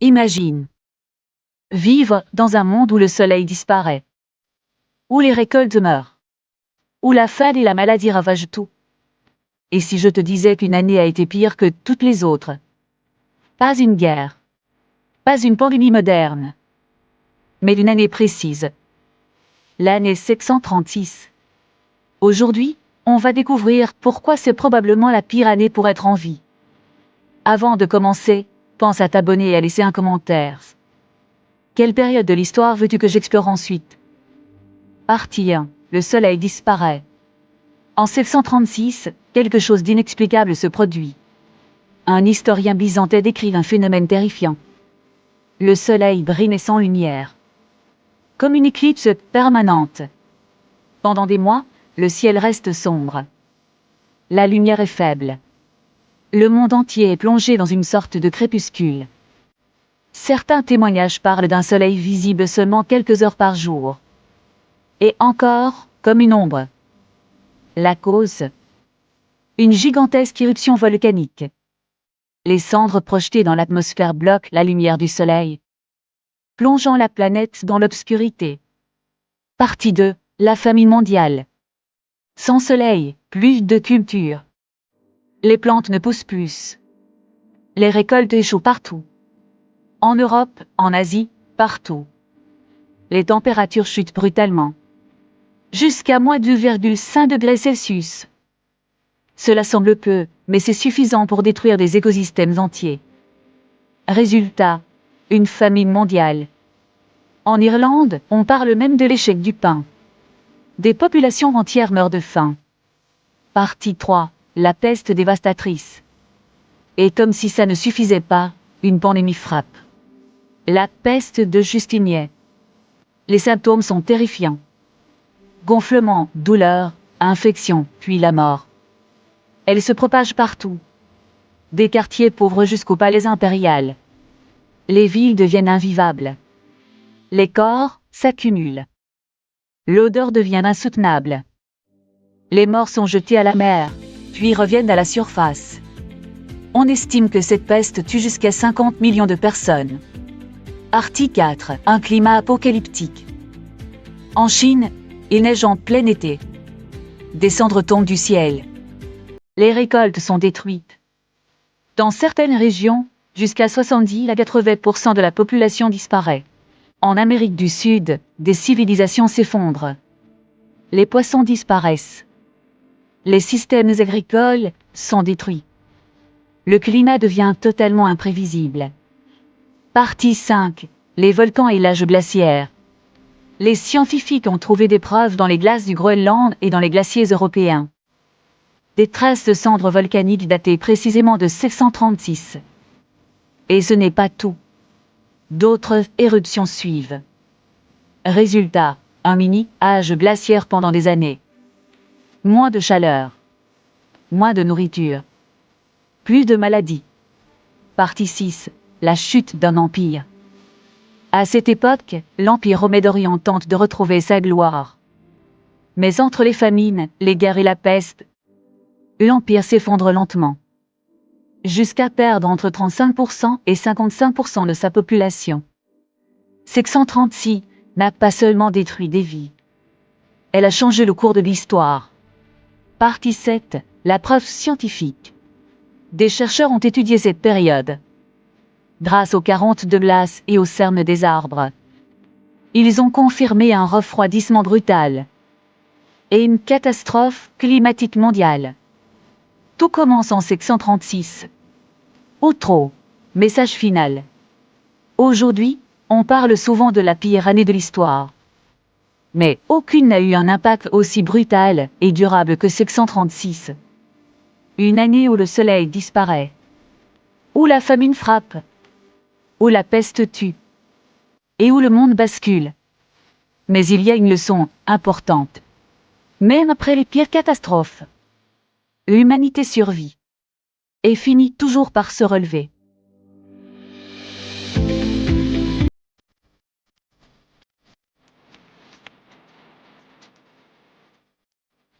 Imagine vivre dans un monde où le soleil disparaît, où les récoltes meurent, où la faim et la maladie ravagent tout. Et si je te disais qu'une année a été pire que toutes les autres? Pas une guerre, pas une pandémie moderne, mais une année précise. L'année 736. Aujourd'hui, on va découvrir pourquoi c'est probablement la pire année pour être en vie. Avant de commencer, pense à t'abonner et à laisser un commentaire. Quelle période de l'histoire veux-tu que j'explore ensuite? Partie 1. Le soleil disparaît. En 736, quelque chose d'inexplicable se produit. Un historien byzantin décrit un phénomène terrifiant. Le soleil brille mais sans lumière. Comme une éclipse permanente. Pendant des mois, le ciel reste sombre. La lumière est faible. Le monde entier est plongé dans une sorte de crépuscule. Certains témoignages parlent d'un soleil visible seulement quelques heures par jour. Et encore, comme une ombre. La cause? Une gigantesque éruption volcanique. Les cendres projetées dans l'atmosphère bloquent la lumière du soleil, plongeant la planète dans l'obscurité. Partie 2. La famine mondiale. Sans soleil, plus de culture. Les plantes ne poussent plus. Les récoltes échouent partout. En Europe, en Asie, partout. Les températures chutent brutalement. Jusqu'à moins 2,5 degrés Celsius. Cela semble peu, mais c'est suffisant pour détruire des écosystèmes entiers. Résultat, une famine mondiale. En Irlande, on parle même de l'échec du pain. Des populations entières meurent de faim. Partie 3. La peste dévastatrice. Et comme si ça ne suffisait pas, une pandémie frappe. La peste de Justinian. Les symptômes sont terrifiants. Gonflement, douleur, infection, puis la mort. Elle se propage partout. Des quartiers pauvres jusqu'au palais impérial. Les villes deviennent invivables. Les corps s'accumulent. L'odeur devient insoutenable. Les morts sont jetés à la mer, puis reviennent à la surface. On estime que cette peste tue jusqu'à 50 millions de personnes. Article 4. Un climat apocalyptique. En Chine, il neige en plein été. Des cendres tombent du ciel. Les récoltes sont détruites. Dans certaines régions, jusqu'à 70 à 80% de la population disparaît. En Amérique du Sud, des civilisations s'effondrent. Les poissons disparaissent. Les systèmes agricoles sont détruits. Le climat devient totalement imprévisible. Partie 5. Les volcans et l'âge glaciaire. Les scientifiques ont trouvé des preuves dans les glaces du Groenland et dans les glaciers européens. Des traces de cendres volcaniques datées précisément de 736. Et ce n'est pas tout. D'autres éruptions suivent. Résultat, un mini-âge glaciaire pendant des années. Moins de chaleur. Moins de nourriture. Plus de maladies. Partie 6. La chute d'un empire. À cette époque, l'Empire romain d'Orient tente de retrouver sa gloire. Mais entre les famines, les guerres et la peste, l'Empire s'effondre lentement. Jusqu'à perdre entre 35% et 55% de sa population. 736 n'a pas seulement détruit des vies. Elle a changé le cours de l'histoire. Partie 7. La preuve scientifique. Des chercheurs ont étudié cette période. Grâce aux carontes de glace et aux cernes des arbres. Ils ont confirmé un refroidissement brutal. Et une catastrophe climatique mondiale. Tout commence en 736. Outro. Message final. Aujourd'hui, on parle souvent de la pire année de l'histoire. Mais aucune n'a eu un impact aussi brutal et durable que 736. Une année où le soleil disparaît. Où la famine frappe. Où la peste tue. Et où le monde bascule. Mais il y a une leçon importante. Même après les pires catastrophes, l'humanité survit. Et finit toujours par se relever.